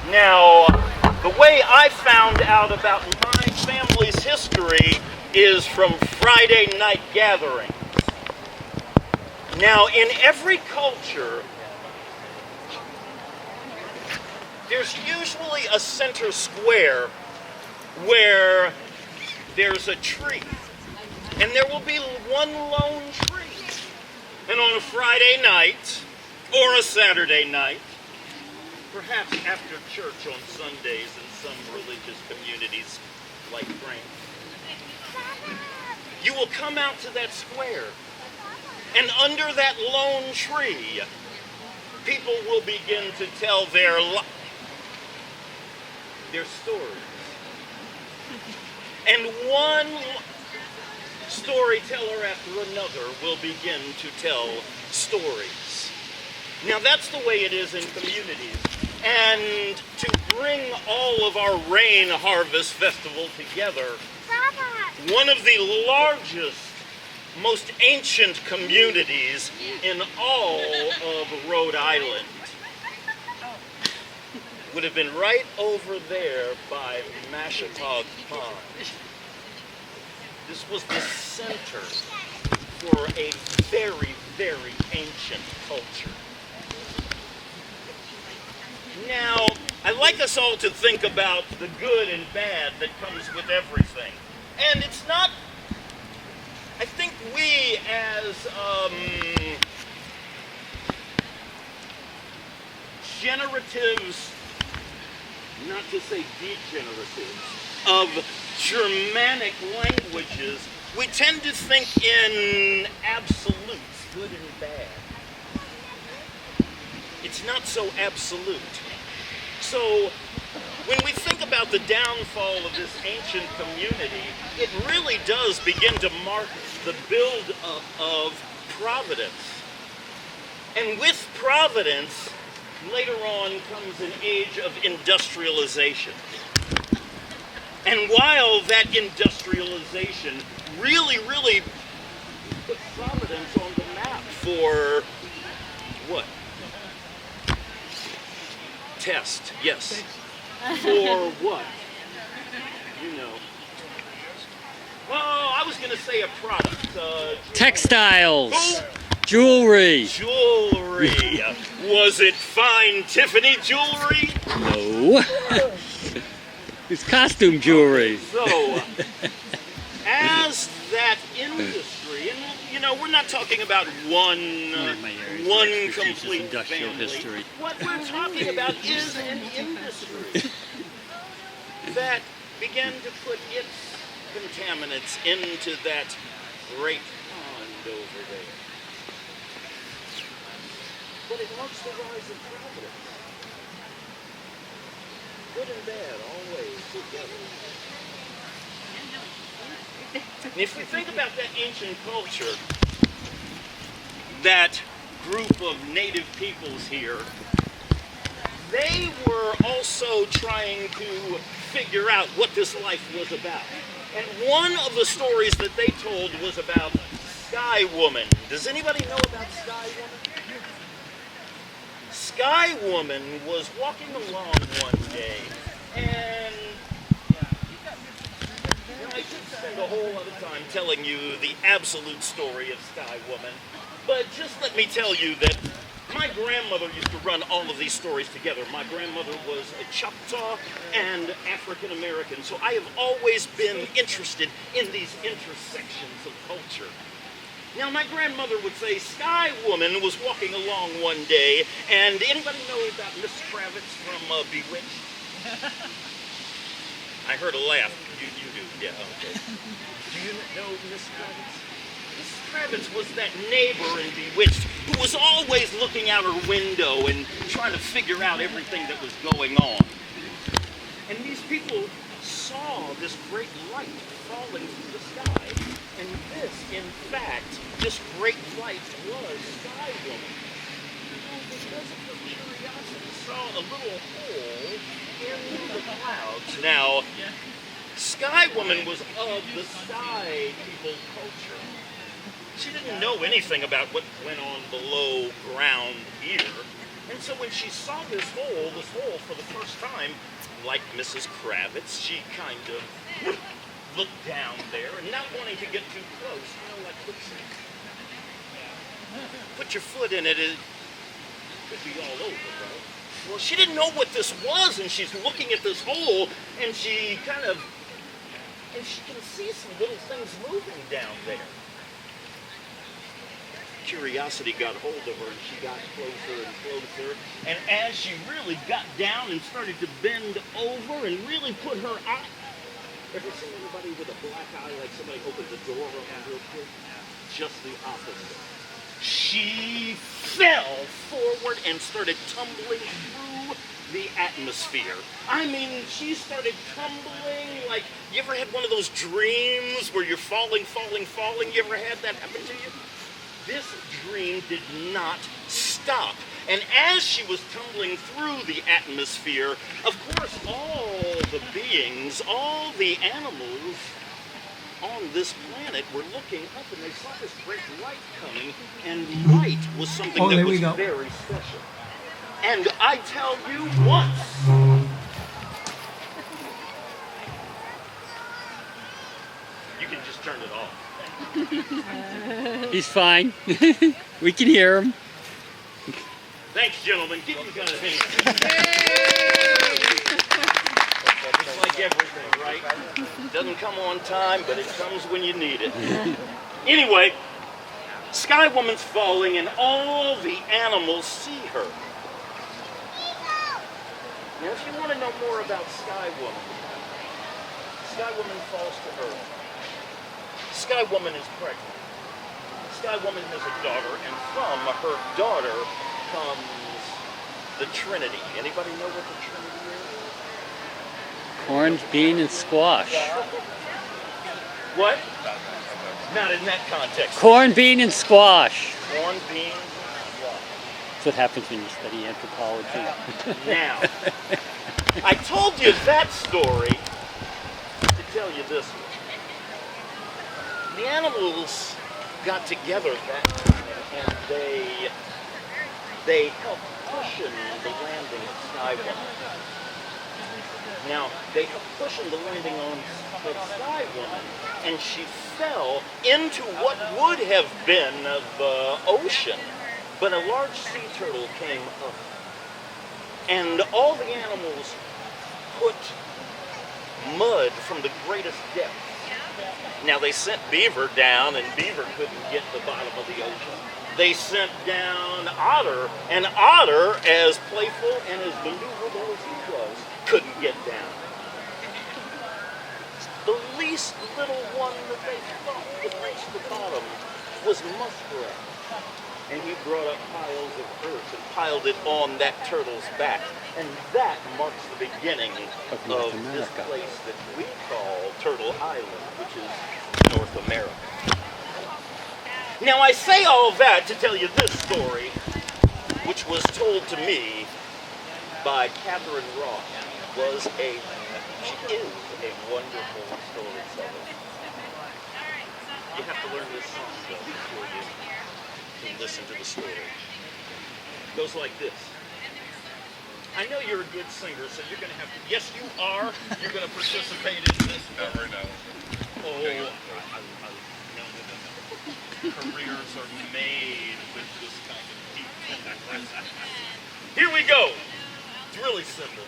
Now, the way I found out about my family's history is from Friday night gatherings. Now, in every culture, there's usually a center square where there's a tree, and there will be one lone tree. And on a Friday night, or a Saturday night, perhaps after church on Sundays in some religious communities like France, you will come out to that square, and under that lone tree, people will begin to tell their stories. And one storyteller after another will begin to tell stories. Now that's the way it is in communities. And to bring all of our rain harvest festival together, one of the largest, most ancient communities in all of Rhode Island would have been right over there by Mashapog Pond. This was the center for a very, very ancient culture. Now, I'd like us all to think about the good and bad that comes with everything. And it's not, I think we as generatives, not to say degeneratives, of Germanic languages, we tend to think in absolutes, good and bad. It's not so absolute. So when we think about the downfall of this ancient community, it really does begin to mark the build-up of providence. And with providence, later on comes an age of industrialization. And while that industrialization really put providence on the map for what? Test, yes. For what? You know. Oh, I was going to say a product. Textiles. Oh. Jewelry. Jewelry. Was it fine Tiffany jewelry? No. It's costume jewelry. So, as that industry, and you know, we're not talking about one complete industrial family. history. What we're talking about is an industry that began to put its contaminants into that great pond over there. But it marks the rise of providence. Good and bad, always together. And if we think about that ancient culture, that group of native peoples here, they were also trying to figure out what this life was about. And one of the stories that they told was about Sky Woman. Does anybody know about Sky Woman? Sky Woman was walking along one day, and I could spend a whole lot of time telling you the absolute story of Sky Woman, but just let me tell you that my grandmother used to run all of these stories together. My grandmother was a Choctaw and African American, so I have always been interested in these intersections of culture. Now, my grandmother would say, Sky Woman was walking along one day, and anybody know about Miss Kravitz from Bewitched? I heard a laugh. You do, yeah, okay. Do you know Miss Kravitz? Miss Kravitz was that neighbor in Bewitched who was always looking out her window and trying to figure out everything that was going on. And these people saw this great light falling from the sky. And this, in fact, this great light was Sky Woman. And because of her curiosity, saw a little hole in the clouds. Now, Sky Woman was of the Sky people culture. She didn't know anything about what went on below ground here. And so when she saw this hole for the first time, time, like Mrs. Kravitz, she kind of looked down there and not wanting to get too close, like put your foot in it, it could be all over, bro. Well, she didn't know what this was, and she's looking at this hole, and she can see some little things moving down there. Curiosity got hold of her, and she got closer and closer. And as she really got down and started to bend over and really put her eye... Ever seen anybody with a black eye, like somebody opened the door around real quick? Just the opposite. She fell forward and started tumbling through the atmosphere. I mean, she started tumbling like, you ever had one of those dreams where you're falling? You ever had that happen to you? This dream did not stop. And as she was tumbling through the atmosphere, of course, all the beings, all the animals on this planet were looking up, and they saw this great light coming, and light was something that was very special. And I tell you once, you can just turn it off. He's fine. We can hear him. Thanks, gentlemen. Give you guys a hand. It's like everything, right? Doesn't come on time, but it comes when you need it. Anyway, Sky Woman's falling, and all the animals see her. Now, if you want to know more about Sky Woman falls to earth. Sky Woman is pregnant. Sky Woman has a daughter, and from her daughter comes the Trinity. Anybody know what the Trinity is? Corn, bean, and squash. What? Not in that context. Corn, bean, and squash. Corn, beans, and squash. That's what happens when you study anthropology. Now, I told you that story to tell you this one. The animals got together that time, and they helped cushion the landing at Sky Woman. Now, they helped cushion the landing on Sky Woman, and she fell into what would have been the ocean, but a large sea turtle came up. And all the animals put mud from the greatest depth. Now, they sent Beaver down, and Beaver couldn't get to the bottom of the ocean. They sent down Otter, and Otter, as playful and as maneuverable as he was, couldn't get down. The least little one that they thought would reach the bottom was Muskrat. And he brought up piles of earth and piled it on that turtle's back. And that marks the beginning of this place that we call Turtle Island, which is North America. Now, I say all that to tell you this story, which was told to me by Catherine Ross. She is a wonderful storyteller. You have to learn this song, though, before you can listen to the story. It goes like this. I know you're a good singer, so you're going to have to... Yes, you are. You're going to participate in this. Never know. Oh, no. Careers are made with this kind of people. Here we go. It's really simple.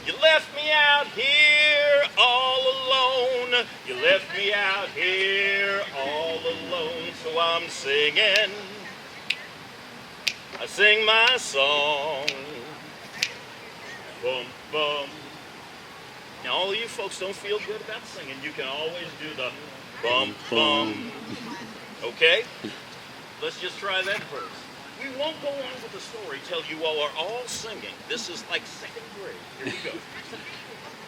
You left me out here all alone. You left me out here all alone. So I'm singing. I sing my song. Bum, bum. Now, all of you folks don't feel good about singing. You can always do the bum, bum. Okay? Let's just try that verse. We won't go on with the story till you all are all singing. This is like second grade. Here we go.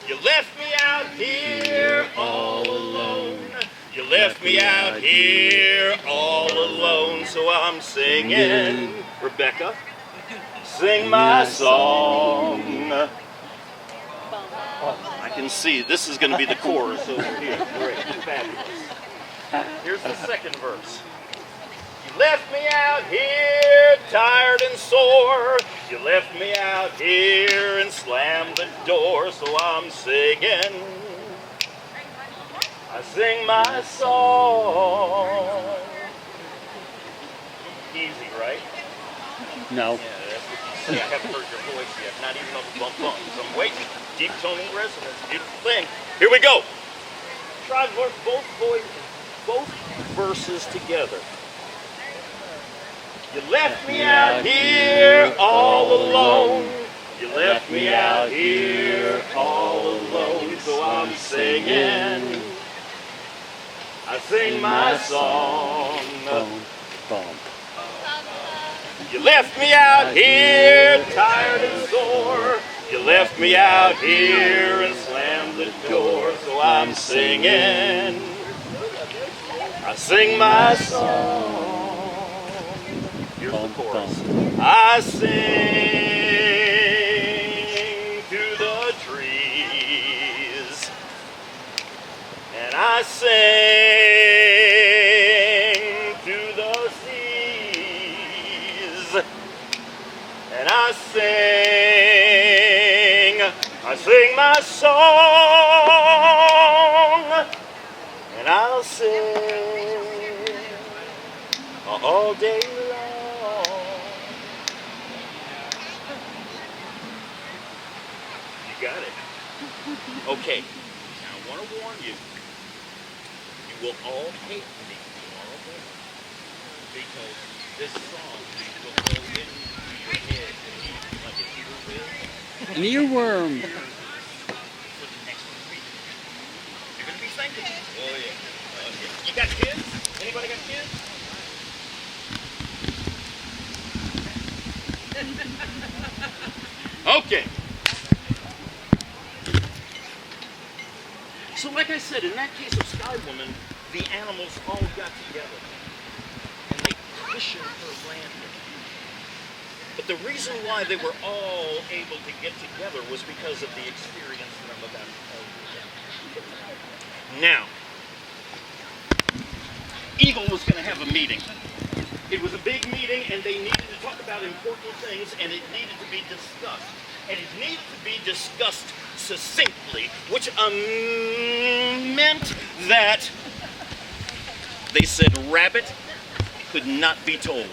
You left me out here all alone. You left me out here all alone. So I'm singing. Rebecca, sing my song. Oh, I can see this is going to be the chorus over here. Great, fabulous. Here's the second verse. You left me out here tired and sore. You left me out here and slammed the door. So I'm singing. I sing my song. Easy, right? No. Yeah, that's what you say. I haven't heard your voice yet. Not even on the bump bumps. I'm waiting. Deep toning resonance. Beautiful thing. Here we go. Try both verses together. You left me out here all alone. You left me out here all alone. So I'm singing. I sing my song. Boom, boom. You left me out here tired and sore. You left me out here and slammed the door. So I'm singing. I sing my song. Here's the chorus. I sing to the trees. And I sing to the seas. And I sing my song, and I'll sing all day long. You got it. Okay, now I want to warn you, you will all hate me tomorrow morning, because this song will go into your head like an earwig. An earworm. For the next week. You're going to be thinking. Oh, yeah. You got kids? Anybody got kids? Okay. So like I said, in that case of Sky Woman, the animals all got together. And they cushioned her landing. But the reason why they were all able to get together was because of the experience that I'm about to tell you. Now, Eagle was going to have a meeting. It was a big meeting, and they needed to talk about important things, and it needed to be discussed. And it needed to be discussed succinctly, which meant that they said Rabbit could not be told.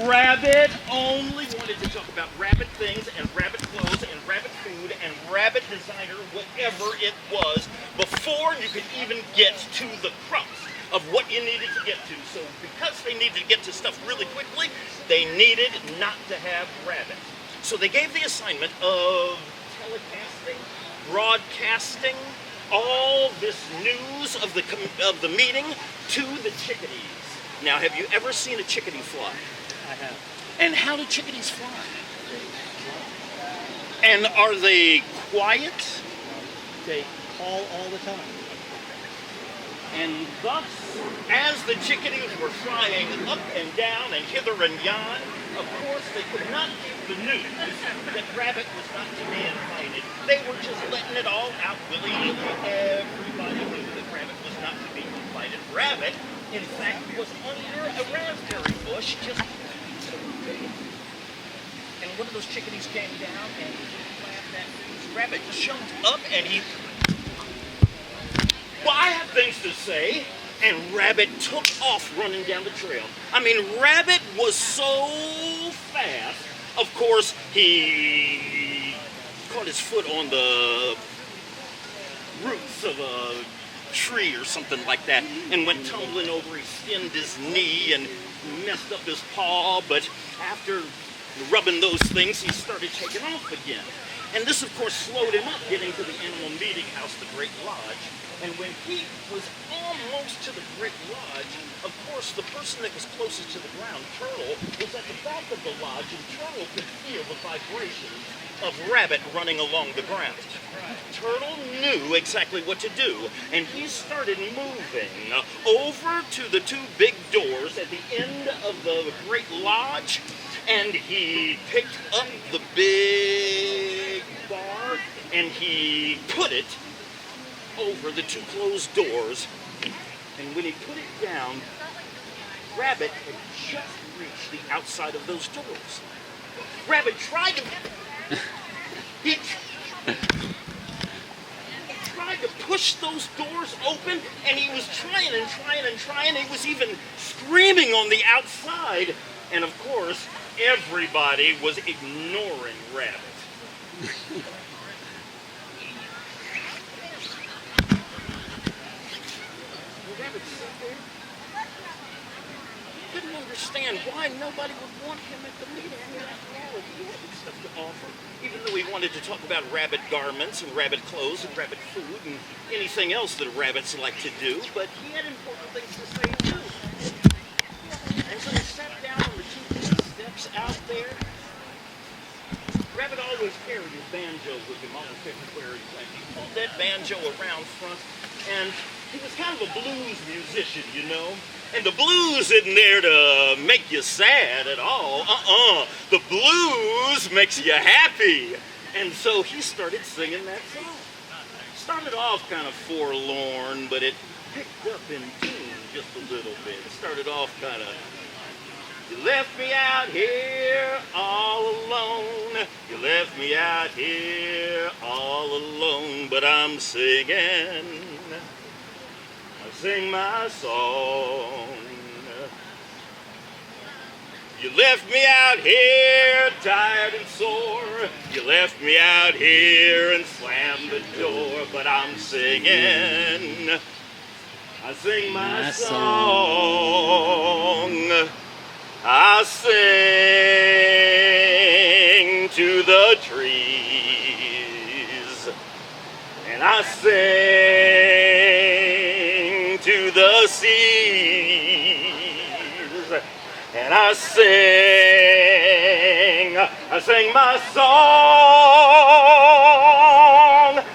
Rabbit only wanted to talk about rabbit things and rabbit clothes and rabbit food and rabbit designer, whatever it was, before you could even get to the crux of what you needed to get to. So because they needed to get to stuff really quickly, they needed not to have rabbit. So they gave the assignment of telecasting, broadcasting, all this news of the meeting to the chickadees. Now, have you ever seen a chickadee fly? I have. And how do chickadees fly? And are they quiet? They call all the time. And thus, as the chickadees were flying up and down and hither and yon, of course they could not give the news that Rabbit was not to be invited. They were just letting it all out willy-nilly. Everybody knew that Rabbit was not to be invited. Rabbit, in fact, was under a raspberry bush just... And one of those chickadees came down and flapped that news. Rabbit jumped up and he... Well, I have things to say, and Rabbit took off running down the trail. I mean, Rabbit was so fast. Of course, he caught his foot on the roots of a tree or something like that and went tumbling over. He skinned his knee and messed up his paw, but after rubbing those things, he started taking off again. And this, of course, slowed him up getting to the animal meeting house, the Great Lodge. And when he was almost to the Great Lodge, of course, the person that was closest to the ground, Turtle, was at the back of the lodge, and Turtle could feel the vibrations of Rabbit running along the ground. Turtle knew exactly what to do, and he started moving over to the two big doors at the end of the Great Lodge, and he picked up the big bar, and he put it over the two closed doors. And when he put it down, Rabbit had just reached the outside of those doors. Rabbit tried to... He tried to push those doors open, and he was trying and trying and trying. He was even screaming on the outside. And of course, everybody was ignoring Rabbit. Rabbit sat there. Couldn't understand why nobody would want him at the meeting. I mean, after all, he had stuff to offer. Even though he wanted to talk about rabbit garments and rabbit clothes and rabbit food and anything else that rabbits like to do, but he had important things to say too. And so he sat down on the two steps out there. Rabbit always carried his banjo with him almost everywhere he went. He pulled that banjo around front, and he was kind of a blues musician, you know. And the blues isn't there to make you sad at all. The blues makes you happy. And so he started singing that song. Started off kind of forlorn, but it picked up in tune just a little bit. It started off kind of, you left me out here all alone. You left me out here all alone, but I'm singing. I sing my song. You left me out here tired and sore. You left me out here and slammed the door, but I'm singing. I sing my song. I sing to the trees, and I sing to the seas, and I sing my song,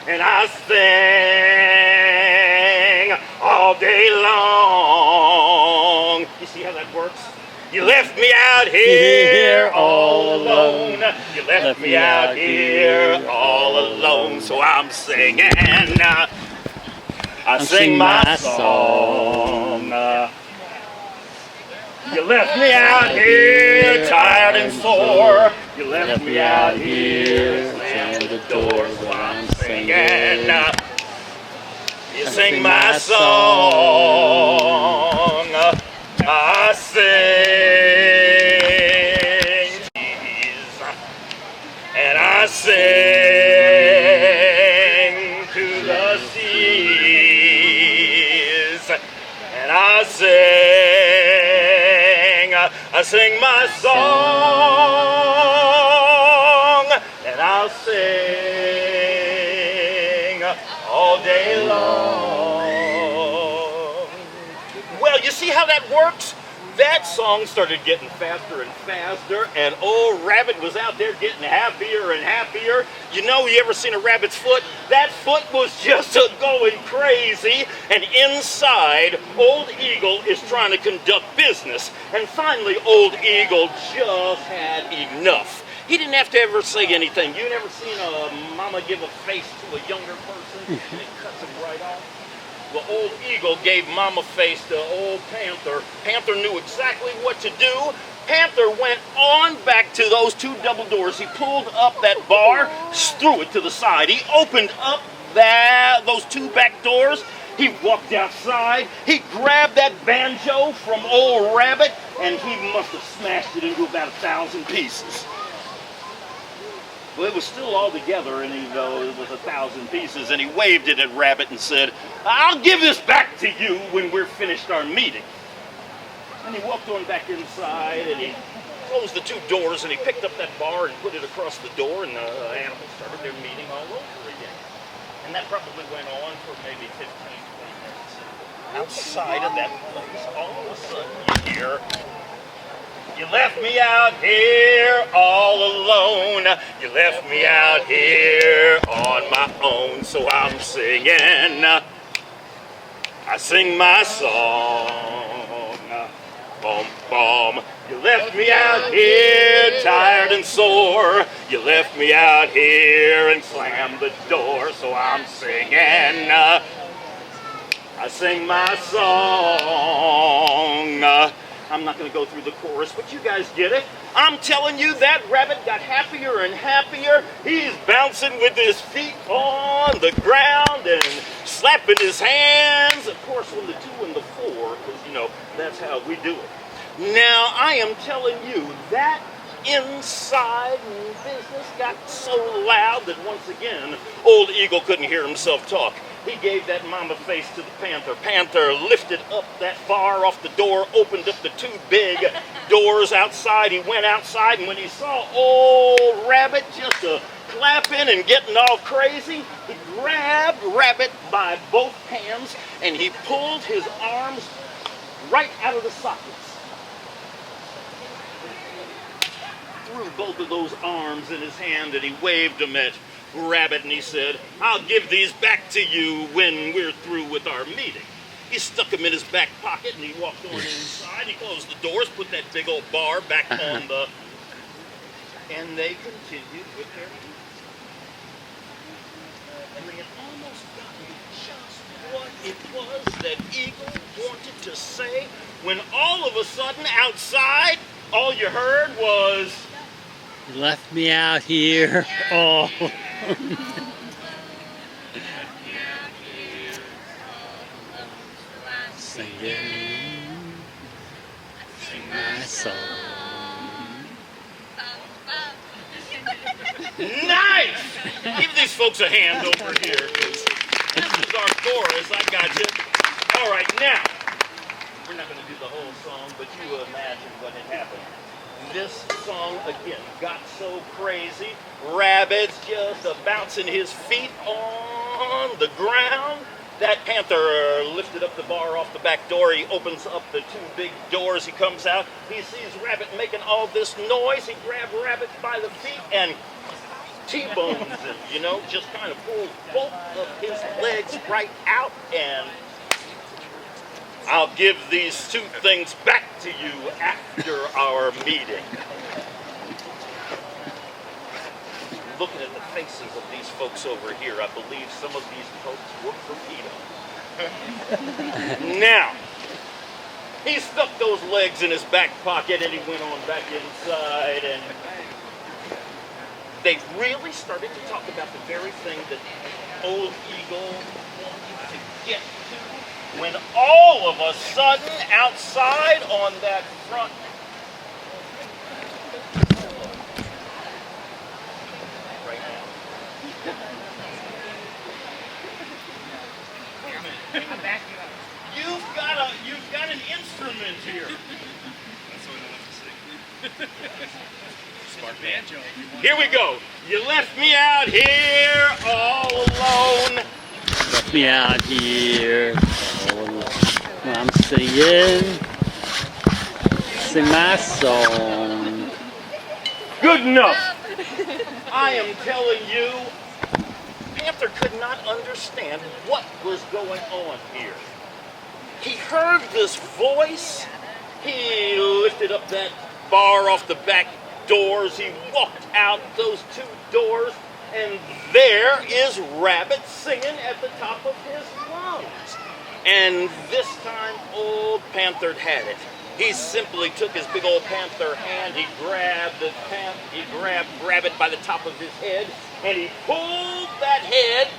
and I sing all day long. You see how that works? You left me out here all alone. You left me out here all alone. So I'm singing. I sing my song. You left me out here tired and sore. You left me out here slammed the door. So I'm singing. You sing my song. I sing, and I sing to the seas, and I sing my song, and I'll sing all day long. Well, you see how that works? That song started getting faster and faster, and old Rabbit was out there getting happier and happier. You know, you ever seen a rabbit's foot? That foot was just going crazy, and inside, Old Eagle is trying to conduct business. And finally, Old Eagle just had enough. He didn't have to ever say anything. You never seen a mama give a face to a younger person, and it cuts him right off? Well, Old Eagle gave mama face to old Panther. Panther knew exactly what to do. Panther went on back to those two double doors. He pulled up that bar, threw it to the side. He opened up those two back doors. He walked outside. He grabbed that banjo from old Rabbit, and he must have smashed it into about 1,000 pieces. Well, it was still all together, and it was 1,000 pieces, and he waved it at Rabbit and said, "I'll give this back to you when we're finished our meeting." And he walked on back inside, and he closed the two doors, and he picked up that bar and put it across the door, and the animals started their meeting all over again. And that probably went on for maybe 15, 20 minutes. Outside of that place, all of a sudden, you hear, "You left me out here all alone. You left me out here on my own." So I'm singing. I sing my song. Bum, bum. You left me out here tired and sore. You left me out here and slammed the door. So I'm singing. I sing my song. I'm not going to go through the chorus, but you guys get it. I'm telling you, that rabbit got happier and happier. He's bouncing with his feet on the ground and slapping his hands. Of course, on the 2 and the 4, because, you know, that's how we do it. Now, I am telling you, that inside business got so loud that once again, old Eagle couldn't hear himself talk. He gave that mama face to the Panther. Panther lifted up that bar off the door, opened up the 2 big doors outside. He went outside, and when he saw old Rabbit just clapping and getting all crazy, he grabbed Rabbit by both hands, and he pulled his arms right out of the sockets. Threw both of those arms in his hand, and he waved them at Rabbit, and he said, I'll give these back to you when we're through with our meeting. He stuck them in his back pocket, and he walked on inside. He closed the doors, put that big old bar back on the... And they continued with their meeting. And they had almost gotten just what it was that Eagle wanted to say, when all of a sudden, outside, all you heard was... You left me out here. Oh. Singing, sing my song. Nice! Give these folks a hand over here, because this is our chorus. I got you. All right, now, we're not going to do the whole song, but you imagine what had happened. This song, again, got so crazy. Rabbit's just bouncing his feet on the ground. That Panther lifted up the bar off the back door. He opens up the 2 big doors. He comes out. He sees Rabbit making all this noise. He grabbed Rabbit by the feet and T-bones him, you know, just kind of pulled both of his legs right out, and I'll give these 2 things back to you after our meeting. Looking at the faces of these folks over here, I believe some of these folks work for PETA. Now, he stuck those legs in his back pocket and he went on back inside, and they really started to talk about the very thing that old Eagle wanted to get to, when all of a sudden, outside on that front You've got an instrument here. That's what I want to say. Smart banjo. Here we go. You left me out here all alone. Left me out here all alone. I'm singing, sing my song. Good enough. I am telling you, Panther could not understand what was going on here. He heard this voice. He lifted up that bar off the back doors. He walked out those 2 doors, and there is Rabbit singing at the top of his lungs. And this time, old Panther had it. He simply took his big old Panther hand. He grabbed Rabbit by the top of his head, and he pulled that head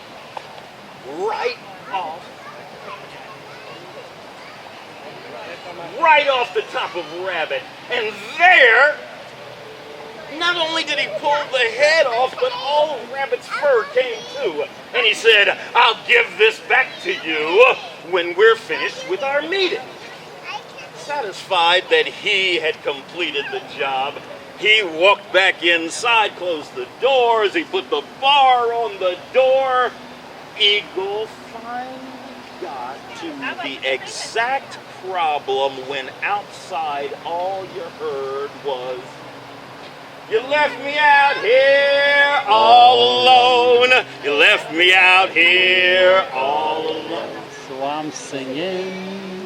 right off the top of Rabbit. And there, not only did he pull the head off, but all of Rabbit's fur came too. And he said, I'll give this back to you when we're finished with our meeting. Satisfied that he had completed the job, he walked back inside, closed the doors, he put the bar on the door. Eagle finally got to the exact problem when outside all you heard was, you left me out here all alone. You left me out here all alone. So I'm singing.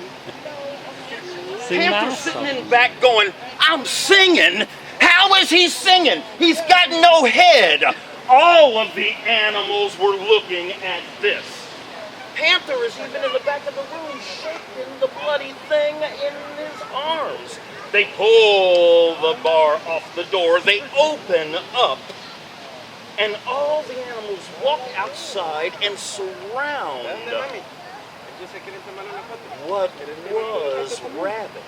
Sing Panther my sitting song. in back going, I'm singing? How is he singing? He's got no head. All of the animals were looking at this. panther is even in the back of the room, shaking the bloody thing in his arms. They pull the bar off the door. They open up. And all the animals walk outside and surround what was Rabbit.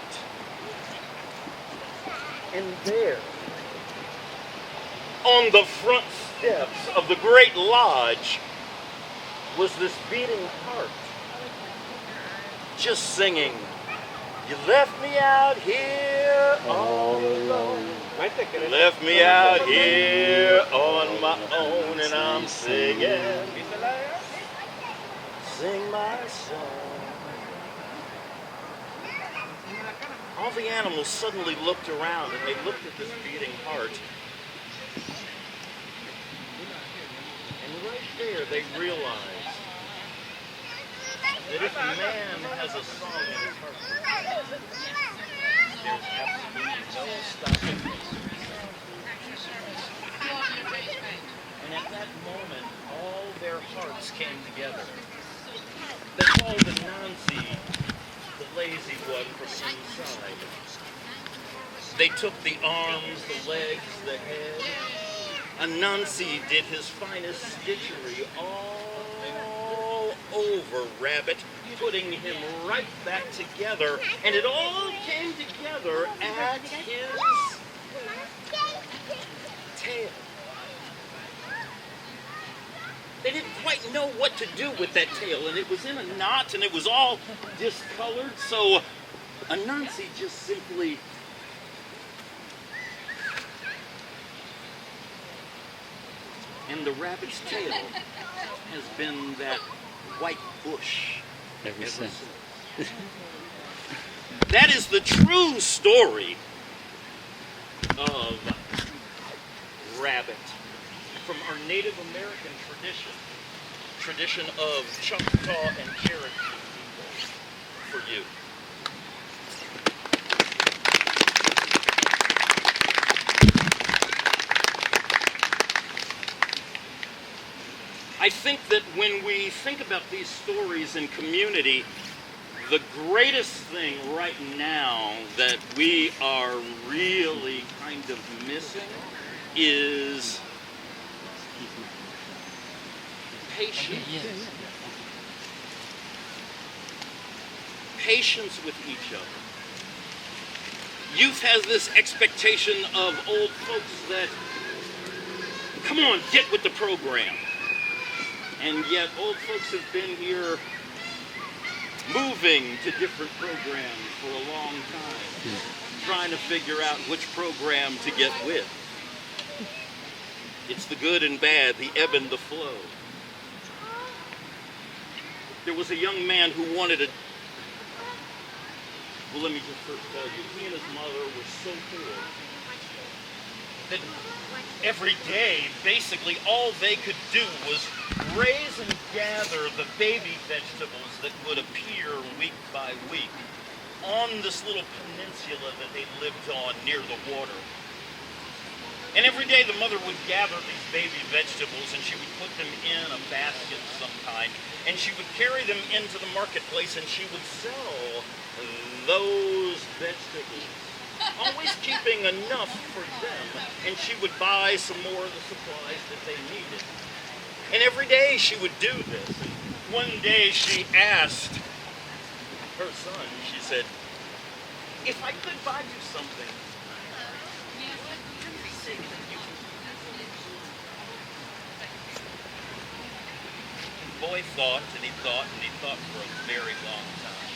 And there, on the front steps of the great lodge, was this beating heart, just singing, "You left me out here all alone. You left me out here on my own, and I'm singing, sing my song." All the animals suddenly looked around, and they looked at this beating heart. And right there, they realized that if a man has a song in his heart, there's absolutely no stopping it. And at that moment, all their hearts came together. They called Anansi the lazy one from inside. They took the arms, the legs, the head. Anansi did his finest stitchery all over Rabbit, putting him right back together, and it all came together at his tail. They didn't quite know what to do with that tail, and it was in a knot, and it was all discolored, so Anansi just simply and the rabbit's tail has been that white bush ever since. That is the true story of Rabbit from our Native American tradition of Choctaw and Cherokee people for you. I think that when we think about these stories in community, the greatest thing right now that we are really kind of missing is patience. Patience with each other. Youth has this expectation of old folks that, come on, get with the program. And yet old folks have been here moving to different programs for a long time, trying to figure out which program to get with. It's the good and bad, the ebb and the flow. There was a young man who wanted well, let me just first tell you, he and his mother were so poor that every day, basically, all they could do was raise and gather the baby vegetables that would appear week by week on this little peninsula that they lived on near the water. And every day the mother would gather these baby vegetables and she would put them in a basket of some kind, and she would carry them into the marketplace and she would sell those vegetables, always keeping enough for them, and she would buy some more of the supplies that they needed. And every day she would do this. And one day she asked her son, she said, "If I could buy you something, the boy thought and he thought and he thought for a very long time.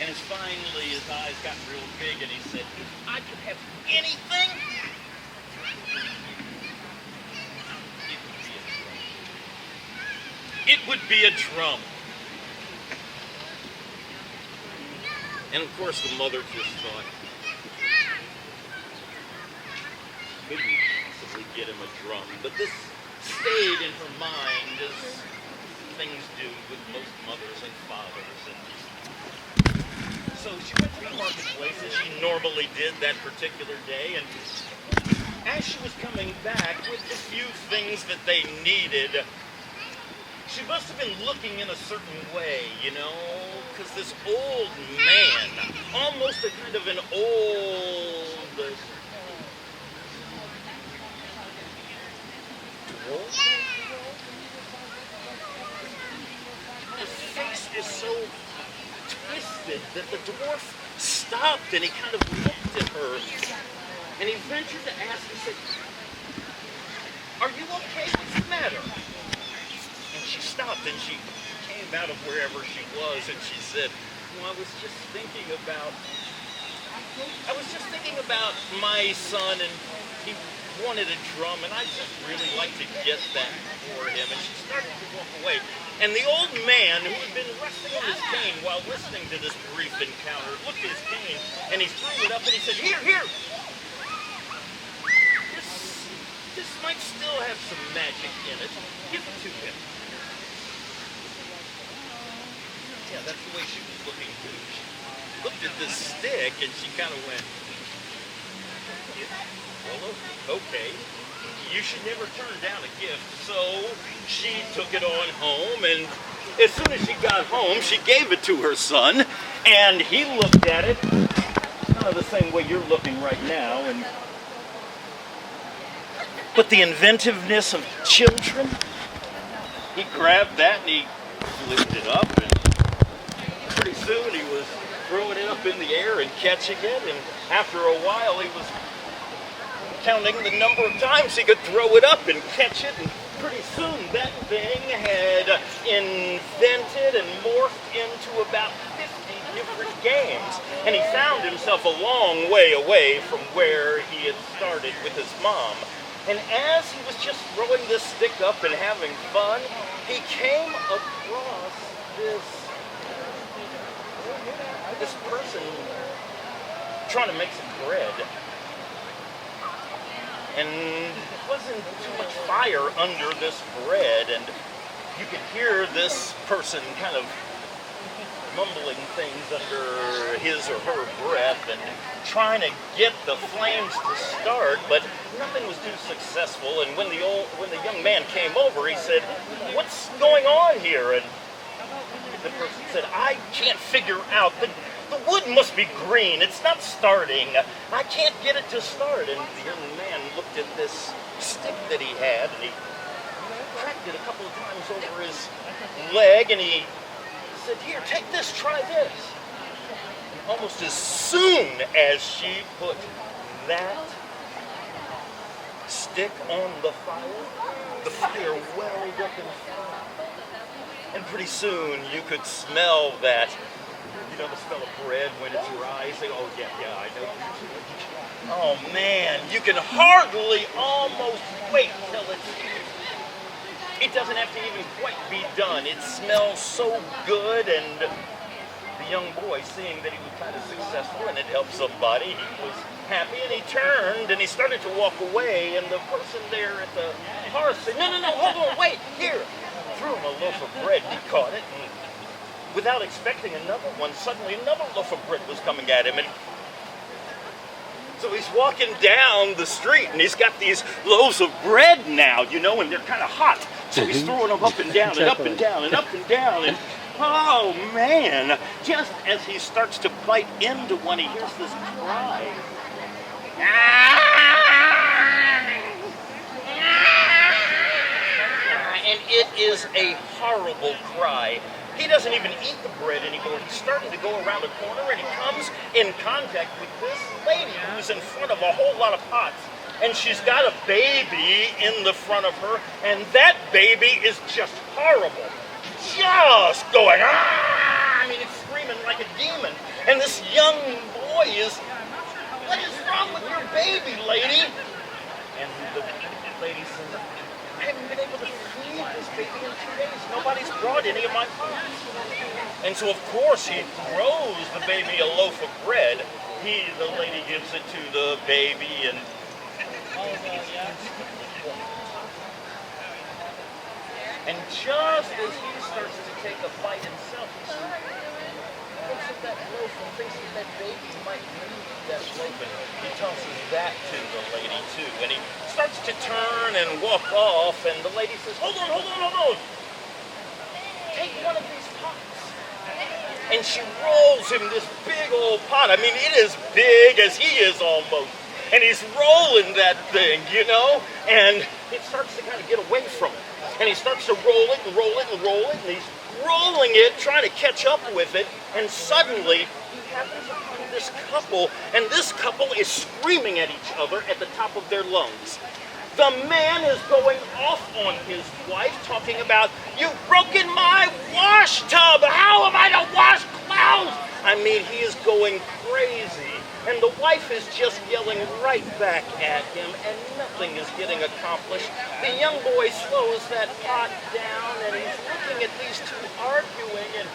And finally his eyes got real big and he said, "If I could have anything, it would be a drum." And of course the mother just thought, couldn't possibly get him a drum. But this stayed in her mind, as things do with most mothers and fathers. And so she went to the marketplace as she normally did that particular day, and as she was coming back with the few things that they needed, she she must have been looking in a certain way, you know, because this old man, almost a kind of an old dwarf. His face was so twisted that the dwarf stopped and he kind of looked at her. And he ventured to ask, he said, "Are you okay? What's the matter?" And she stopped and she came out of wherever she was and she said, "Well, I was just thinking about my son, and he wanted a drum, and I'd just really like to get that for him." And she started to walk away. And the old man, who had been resting on his cane while listening to this brief encounter, looked at his cane and he threw it up and he said, "Here! This might still have some magic in it. Give it to him." Yeah, that's the way she was looking too. She looked at this stick and she kind of went, "Well, okay. You should never turn down a gift." So she took it on home, and as soon as she got home, she gave it to her son, and he looked at it kind of the same way you're looking right now, and but the inventiveness of children, he grabbed that and he lifted it up, and pretty soon he was throwing it up in the air and catching it, and after a while he was counting the number of times he could throw it up and catch it, and pretty soon that thing had invented and morphed into about 50 different games, and he found himself a long way away from where he had started with his mom. And as he was just throwing this stick up and having fun, he came across this person trying to make some bread. And it wasn't too much fire under this bread, and you could hear this person kind of mumbling things under his or her breath and trying to get the flames to start, but nothing was too successful. And when the young man came over, he said, "What's going on here?" And the person said, "I can't figure out. The wood must be green. It's not starting. I can't get it to start." And the young man looked at this stick that he had, and he cracked it a couple of times over his leg, and he said, "Here, take this, try this." And almost as soon as she put that stick on the fire welled up in fire. And pretty soon you could smell that. You know the smell of bread when it's rising? Oh, yeah, I know. Oh, man, you can hardly almost wait till it doesn't have to even quite be done. It smells so good, and the young boy, seeing that he was kind of successful and it helped somebody, he was happy, and he turned and he started to walk away, and the person there at the hearth said, No, hold on, wait, here. Threw him a loaf of bread, and he caught it, and without expecting another one, suddenly another loaf of bread was coming at him, and so he's walking down the street, and he's got these loaves of bread now, you know, and they're kind of hot. So he's throwing them up and down and up and down and up and down, and oh man, just as he starts to bite into one, he hears this cry. And it is a horrible cry. He doesn't even eat the bread anymore. He's starting to go around a corner, and he comes in contact with this lady who's in front of a whole lot of pots. And she's got a baby in the front of her, and that baby is just horrible. Just going, I mean, it's screaming like a demon. And this young boy is, "What is wrong with your baby, lady?" And the lady says, "I haven't been able to feed this baby in 2 days. Nobody's brought any of my food." And so, of course, he throws the baby a loaf of bread. The lady gives it to the baby, and just as he starts to take a bite himself, he looks at that loaf and thinks that baby might need that loaf, and he tosses that to the lady too. And he starts to turn and walk off, and the lady says, Hold on. take one of these pots. And she rolls him this big old pot. I mean, it is big as he is almost. And he's rolling that thing, you know? And it starts to kind of get away from it. And he starts to roll it and roll it and roll it. And he's rolling it, trying to catch up with it. And suddenly, he happens upon this couple. And this couple is screaming at each other at the top of their lungs. The man is going off on his wife, talking about, "You've broken my wash tub. How am I to wash clothes?" I mean, he is going crazy. And the wife is just yelling right back at him, and nothing is getting accomplished. The young boy slows that pot down, and he's looking at these two arguing, and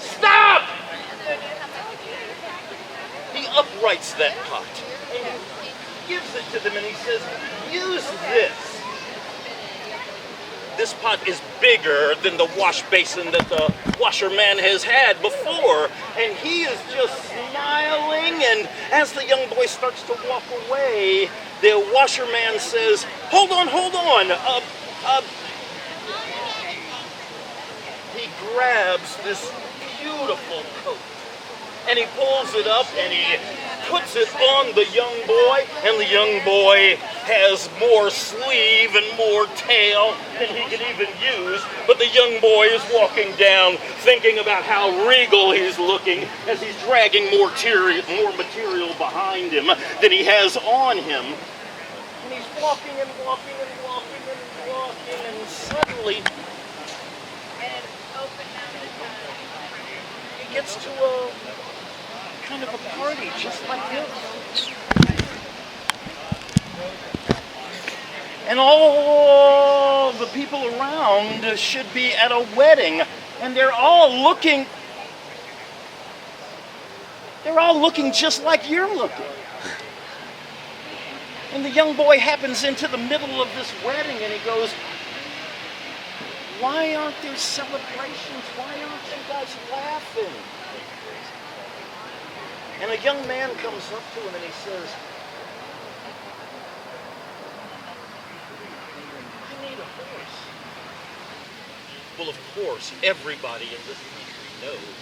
stop! He uprights that pot, and he gives it to them, and he says, "Use this." This pot is bigger than the wash basin that the washerman has had before. And he is just smiling. And as the young boy starts to walk away, the washerman says, hold on. He grabs this beautiful coat. And he pulls it up and he puts it on the young boy, and the young boy has more sleeve and more tail than he can even use, but the young boy is walking down thinking about how regal he's looking as he's dragging more material behind him than he has on him. And he's walking and walking and walking and walking, and suddenly he gets to a kind of a party just like this. And all the people around should be at a wedding, and they're all looking just like you're looking. And the young boy happens into the middle of this wedding, and he goes, "Why aren't there celebrations? Why aren't you guys laughing?" And a young man comes up to him and he says, "I need a horse." Well, of course, everybody in this country knows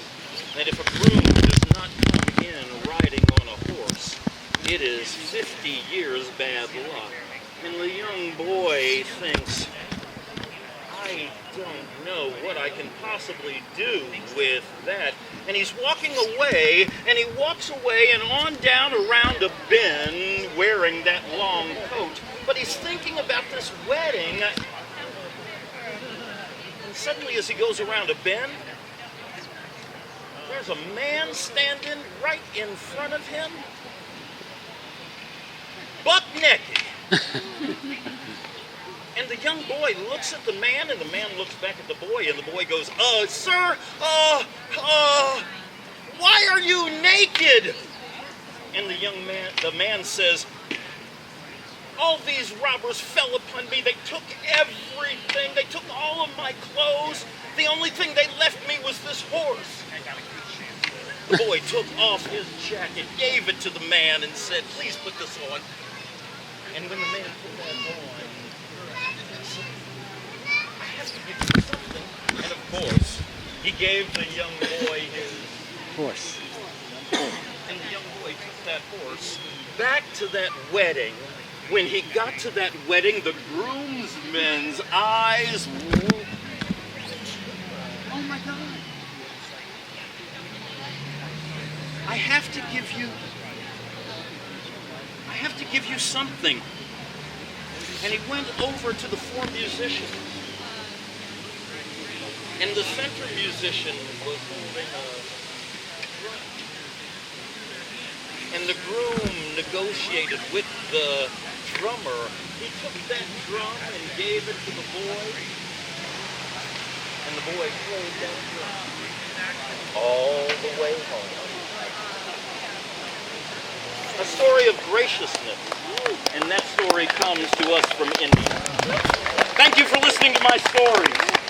that if a groom does not come in riding on a horse, it is 50 years bad luck. And the young boy thinks, "I don't know what I can possibly do with that." And he's walking away, and he walks away and on down around a bend wearing that long coat. But he's thinking about this wedding. And suddenly as he goes around a bend, there's a man standing right in front of him, buck naked. And the young boy looks at the man, and the man looks back at the boy, and the boy goes, "Sir, why are you naked?" And the man says, "All these robbers fell upon me. They took everything. They took all of my clothes. The only thing they left me was this horse." The boy took off his jacket, gave it to the man, and said, "Please put this on." And when the man put that on, something. And of course, he gave the young boy his horse. And the young boy took that horse back to that wedding. When he got to that wedding, the groomsmen's eyes were, "Oh my God, I have to give you something." And he went over to the four musicians. And the center musician was holding a drum. And the groom negotiated with the drummer. He took that drum and gave it to the boy. And the boy played that drum all the way home. A story of graciousness. And that story comes to us from India. Thank you for listening to my stories.